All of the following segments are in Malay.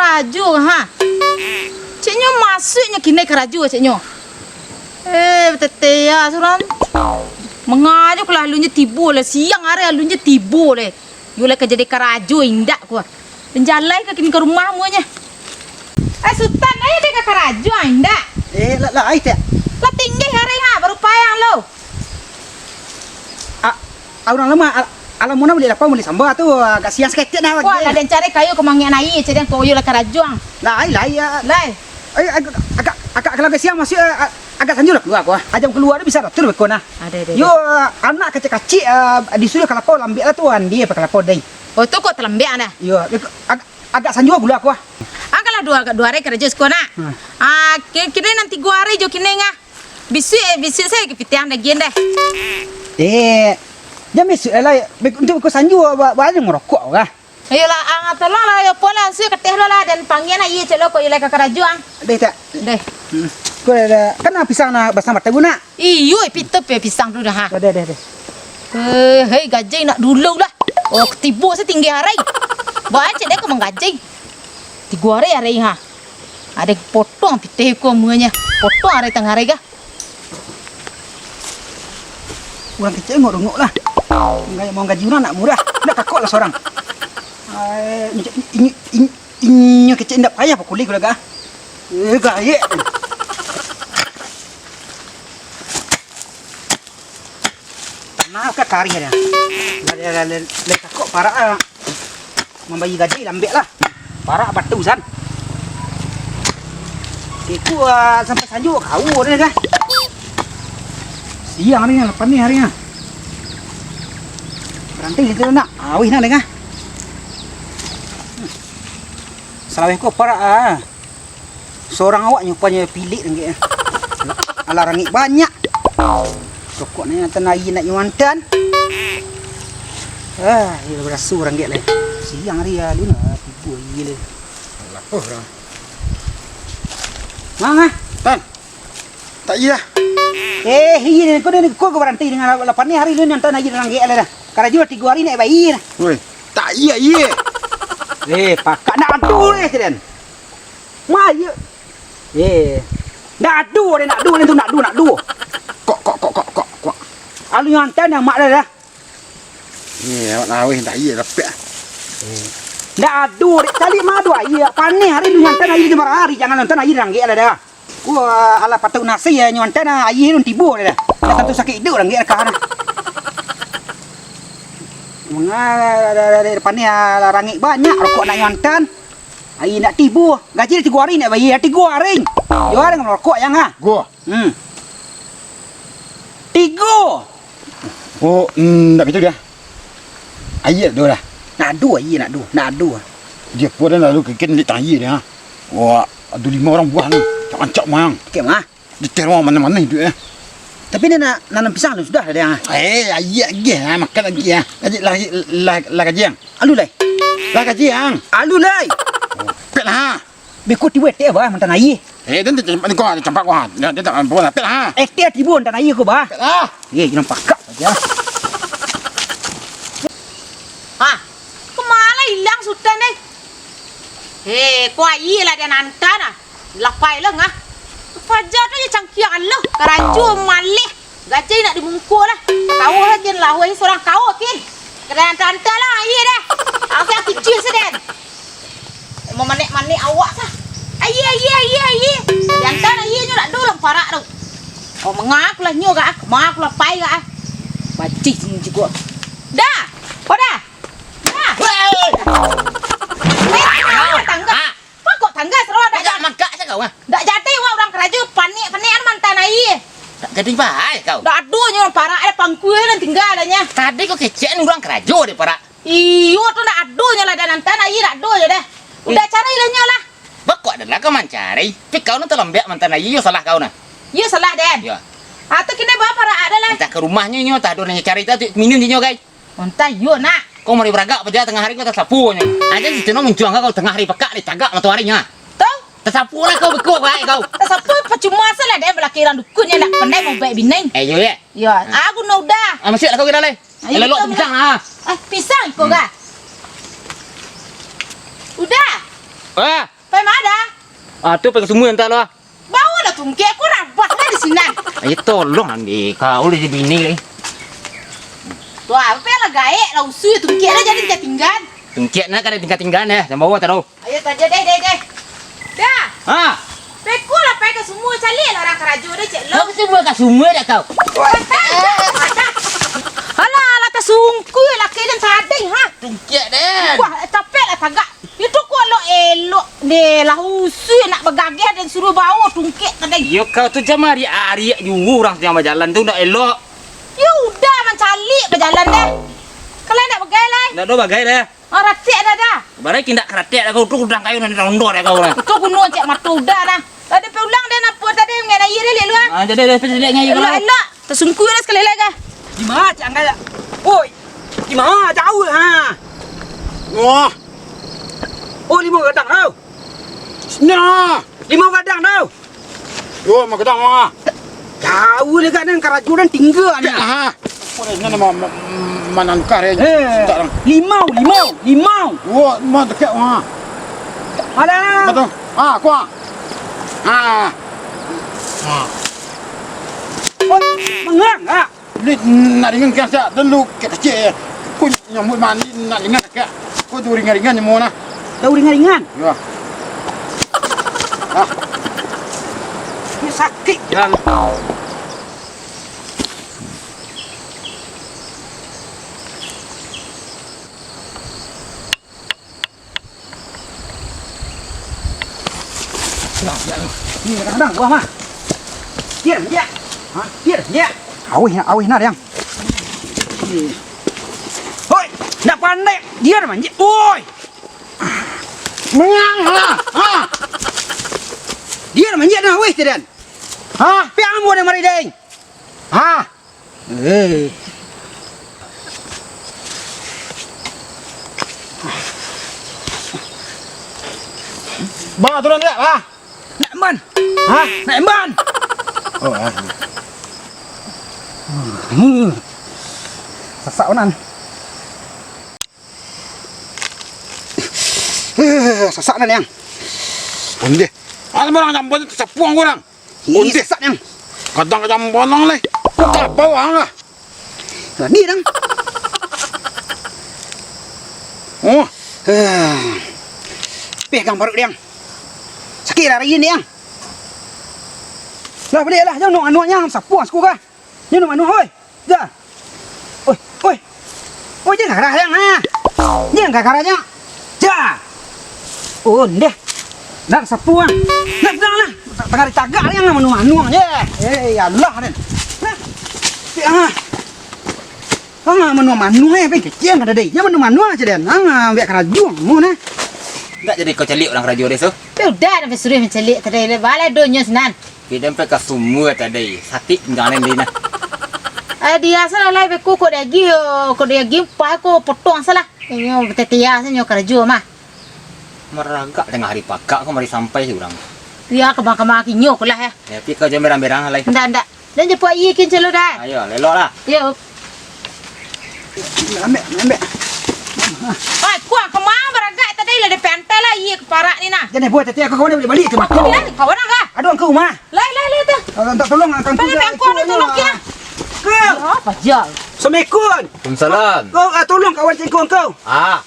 keraju ha. Ciknyo masuknya kini keraju ciknyo. Tete ya suram. Mengajuk lah lunya tibo lah siang hari lunya tibo le. Yo le kerja di keraju indak ku. Penjalai ke kini ke rumahmu nya. Sultan ayo dek ke keraju indak. Lah ai teh. Lah tinggi hari ha baru payang lo. Orang lama alam mana boleh apa boleh sambal tu agak siang sikit nak. Wah, lah den cari kayu kemangian ai cedeng koyo lah kerajuang. Lah ai ya. Lai. Agak kalau agak siang masih agak sanjur keluar aku. Ajam keluar bisa betul bekon nah. Ada. Yo anak kecil-kecil disuruh kelapa lambek lah tuan dia pakai kelapa dai. Oh tu kok terlembek ana. Yo agak sanjur gula aku. Angkalah dua hari kerja sekolah. Kini nanti gua hari jo kini ngah. Bisi saya kepitian lagi deh. Jam besok lah untuk aku sanjur banyak merokok lah. Ayolah angat tolong lah yo pola suy keteh lo lah dan panggian ai celo ko ilai ka kerajuang. Deh tak. Deh. Kau ada kan pisang na bersama guna. Iyo pitep pisang tu dah ha. Deh. Hei gaji nak dulu lah. Oh tibo setinggi hari. Baca deh kau menggaji. 3 hari ha. Ada potong piteh ko muanya. Potong hari tengah hari ga. Orang kecil ngorongok lah. Enggak mau gaji orang nak murah. Nak kakak lah seorang. Ini kecil ndak payah pak kulit gula ga. Gaya. Nah, ke kari dia. Le kakak para membayi gaji lambek lah. Para batusan. Itu sampai sanjur kau dia kan. Siang ni lepas ni harinya. Berhenti itu nak. Awih nak lengah. Salaweh ko para seorang awak nyupanya pilih nggih. Ala rangit banyak. Rokok ni tanai nak nyuantan. Ia berasu ranggit le. Siang hari ya lu nak tipu ye le. Lapor dah. Mang Tan. Tak iya. Ini kau berhenti dengan lapan ni hari ni nanti lagi ranggit le dah. Karena juga 3 hari nak bayi dah. Woi, tak iya iya. Pakak nak adu ni siden. Maya. Nak adu ni tu nak adu. Kok. Alu yang antan yang mak dah. Ni awak lawih tak iya lepek. Nak adu dek kali madu iya. Panih hari lu nyantan air 5 hari jangan nonton air ranggit lah dah. Wah, ala patut nasi ya nyantan air nun tibu dah. Nak tentu sakit hidup ranggit kan. Dari depan ni rangit banyak rokok nak nyantan. Air nak tibu. Gaji 3 hari nak bayar 3 hari. Jual dengan rokok yang Gua. 3. Oh, tak betul dia. Ayat tu lah. Nak adu. Dia pun dah lalu keken di tangi dia. Wah, ada 5 orang buah ni. Cak mayang. Kemah? Di teror mana-mana hidup ya. Tapi dia nak nanam pisang tu sudah dia. Ayat lagi makan lagi ya. Lagi gajiang. Alu lai. Lagi gajiang. Alu lai. Pet lah. Bekut tibu teh bah mantan air. Dan kau campak kau. Dia tak boleh pet lah. Teh tibu mantan air ko bah. Pet lah. Jangan pakak saja. Kemana hilang sultan ni? Kau ai lah dia nantan ah. Lapai lah ngah. Fajar tu je cangkian lo. Keraju malih. Gaji nak dimungkul lah. Kau lagi lah. Wah seorang kau kin. Kedan tante lah air dah. Aku yang kecil seden. Mau manik awak sah. Air. Jantan airnya nak dulu parak tu. Oh mengak lah nyo gak. Mak lah pai gak. Bacik ni juga. Dah. Dah. Tangga. Kok tangga serah dah Mangkak saya kau ah. dak jadi wah orang kerja panik mantan air. Tak jadi baik kau. Dak adunya orang parak ada pangkui dan tinggal adanya. Tadi kau kecek orang kerajo di para. Iyo tu nak adunya lah dan mantan air dak adu je dah. Udah cari lahnya lah. Bakok adalah kau mencari. Tapi kau nak terlembek mantan air yo salah kau nah. Yo salah den. Ya. Atau kena bawa parak ada lah. Entah ke rumahnya nyo tak ada nanya cari tu minum nyo guys. Entah yo nak. Kau mau beragak pada tengah hari kau tak sapu nya. Aja situ no menjuang kau tengah hari pekak di tagak mataharinya. Tahu? Tersapu lah kau bekuk baik kau. Siapa percuma salah dia belakiran dukun yang nak pandai mau baik bineng. Yo ya. Ya, aku nak udah. Masih lah kau kira le. Lalu pisang ah. Pisang kau gak? Udah. Tu pakai semua entar lah. Bawa lah tungkek aku rabah lah di sini. Ayo tolong andi kau udah jadi bini lagi. Tuh apa lah gaek lah usu tungkek dah jadi tinggal. Tungkek nak ada tingkat-tingkat ya, jangan bawa tahu. Ayo saja deh. Dah. Ha. Peku lah pakai semua cali lah orang keraju dah cek lo. Kau semua kat semua dah kau. Alah tak sungku lah kalian sadai ha. Tungkek dah. Wah capek lah tagak. Itu kau lo elok deh lah usu nak bergagah dan suruh bawa tungkek tadi. Yo kau tu jam hari juga orang yang berjalan tu nak elok. Ya udah mencali berjalan deh. Kalian nak bergaya lah. Nak do bagai dah. Oh ratik dah. Barai kindak keratek dah kau tu kudang kayu nanti rondo dah kau lah. Itu gunung cek matu udah dah. Tadi pulang dia nak buat tadi mengenai air dia lu. Ah jadi dah pergi ngayu kalau. Elok. Tersungku dah sekali lagi. Di mana cak angkat? Oi. Di mana jauh ha? Wah, Oh 5 gadang tau. nah. 5 gadang tau. Yo, mak ketang mah. Jauh dekat nan kerajuran tinggal ni. Ha. Boleh ni manangkar ya. Tak lang. Limau. Wah, mah dekat mah. Alah. Betul. Ah, kuah. Ah. Oh, mengang ah. Ni nak dengan kasa dulu kecil. Ku nyambut mandi nak dengan dekat. Ku tu ringan-ringan nyamuk nah. Tahu ringan-ringan. Ya. Ah, Ni sakit. Jalan. Ni kadang gua mah. Dia. Ha, dia. Awih nak yang. Hoi, nak pandai. Dia dah manjit. Oi. mengang ha. Ha. Dia dah manjit dah weh tidan. Ha, piang mo dah mari deng. Ha. Eh. Ba turun dia, ba. Nak emban. Ha, nak emban. Oh, ah. Sasak onan. Sasak nan yang. Onde. Ada orang jambon sapuang orang. Onde sasak yang. Kadang-kadang bonang le. Tak bawang lah. Nah, ni dang. Oh, Pegang baru dia. Sakit lah hari ni yang. Lah balik lah, jangan nak anuaknya sapuang suku kah? Jangan nak anuak oi. Ja. Oi. Oi jangan garah yang ha. Jangan garahnya. Ja. Oh, deh. Nak sapuang. Nak lah. Tengah ditagak yang anuak je. Ya Allah den. Ha. Manu pe kecil ada deh. Jangan manu aja den. Biar kerajuang mu nah. Tak jadi kau celik orang kerajo desa. Ya udah dah suruh menceli tadi le balai donya senan. Kita sampai ke semua tadi. Sakit jangan dia nah. Dia salah lai beku ko dia gi pa ko potong salah. Nyo tetia nyo kerajo mah. Meragak tengah hari pakak kau mari sampai si orang. Ya kebang-kebang kinyo ko lah ya. Ya pi kau jangan berang-berang lai. Ndak. Dan je puak iya kin celo dah. Ayo lelok lah. Yo. Ambil. Ai kuah kemang beragak tadi le de pentel lah iya keparak ni nah. Jangan buat tadi aku boleh balik ke makan. Ni kawan ah. Aduh engkau mah. Lai tu. Tak tolong kang tu. Bang kau ni tolong kia. Kau. Apa jal? Assalamualaikum. Waalaikumsalam. Kau tolong kawan cengkau kau. Ah.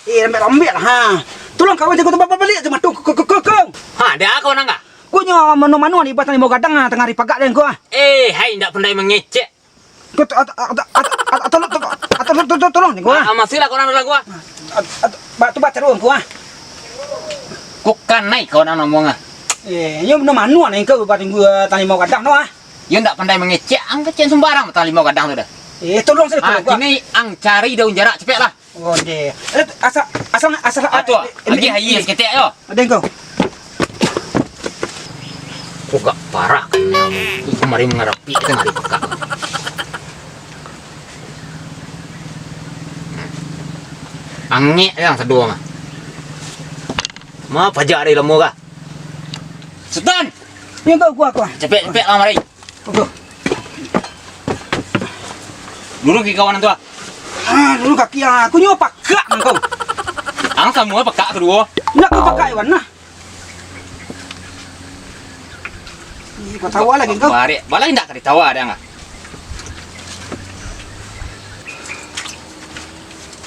Ambil ha. Tolong kawan cengkau tempat balik tu matung kau. Ha, dia kau nang ah? Kau nyo manu ni batang limau gadang tengah hari pagak dan kau. Hai ndak pandai mengecek. Kau tolong ni kau. Masih lah kau nang lagu ah. Tu baca ruang kau. Kau kan naik kau nang ngomong ah. Nyo manu ni kau batang gua tani limau gadang tu ah. Ya ndak pandai mengecek, ang kecen sembarang tali mau kadang tu dah. Tolong saya Ah, tolong. kini ang cari daun jarak cepet lah. Oh deh. Asal. Tu lagi hayi seketik yo. Ada kau. Kau gak parah kan kamu. Kemari mengharapi tengah hari pekak. Angin yang sedua mah. Ma pajak ada lemu kah? Sultan, Ni kau aku. cepet lah mari. Okey. Dulu ki kawan tu ah. Dulu kaki aku nyo pakak nang kau. Ang semua pekak kedua. Nak kau pakai warna. Kau tahu lagi kau. Bari, balai ndak kali tawa ada nggak?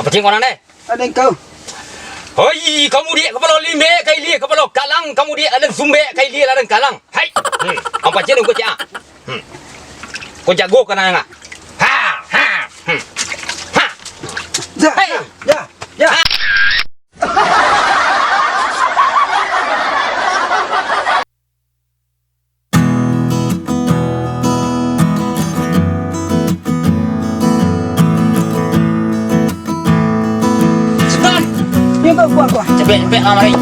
Apa cing orang deh? Ada kau. Hoi, kamu dia kepala limbe kai lia kepala kalang, kamu dia ada sumbe kai lia ada kalang. Hai. Apa cing kau cak? Kau jago kena nggak? Ha, ha. Ha. Ya, Hey. ya, ya. Sudan, Ni kau gua. cepet mari.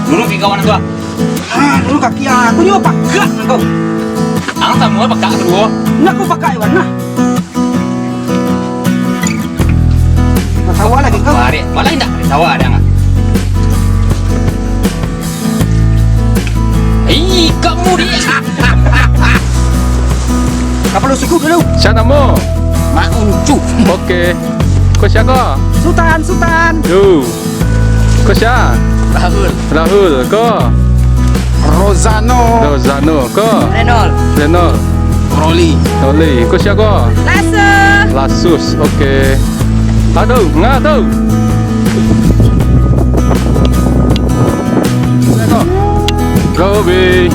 Dulu pergi kawan tua. Dulu kaki aku ni apa gak kau. Ang tamu apa kak dulu? Nak kau pakai warna. Kau tahu lagi kau. Bari, balai ndak kali tawa ada nggak? Hei, kamu dia. Kau perlu suku dulu. Siapa nama? Mak uncu. Okey. Kau siapa? Sultan. Yo. Kau siapa? Rahul. Rahul. Kau? Rozano. Rozano. Kau? Renol. Renol. Rolly. Oli. Kau siapa? Lasa. Lasus. Okey. Aduh, ngah tu. Robi.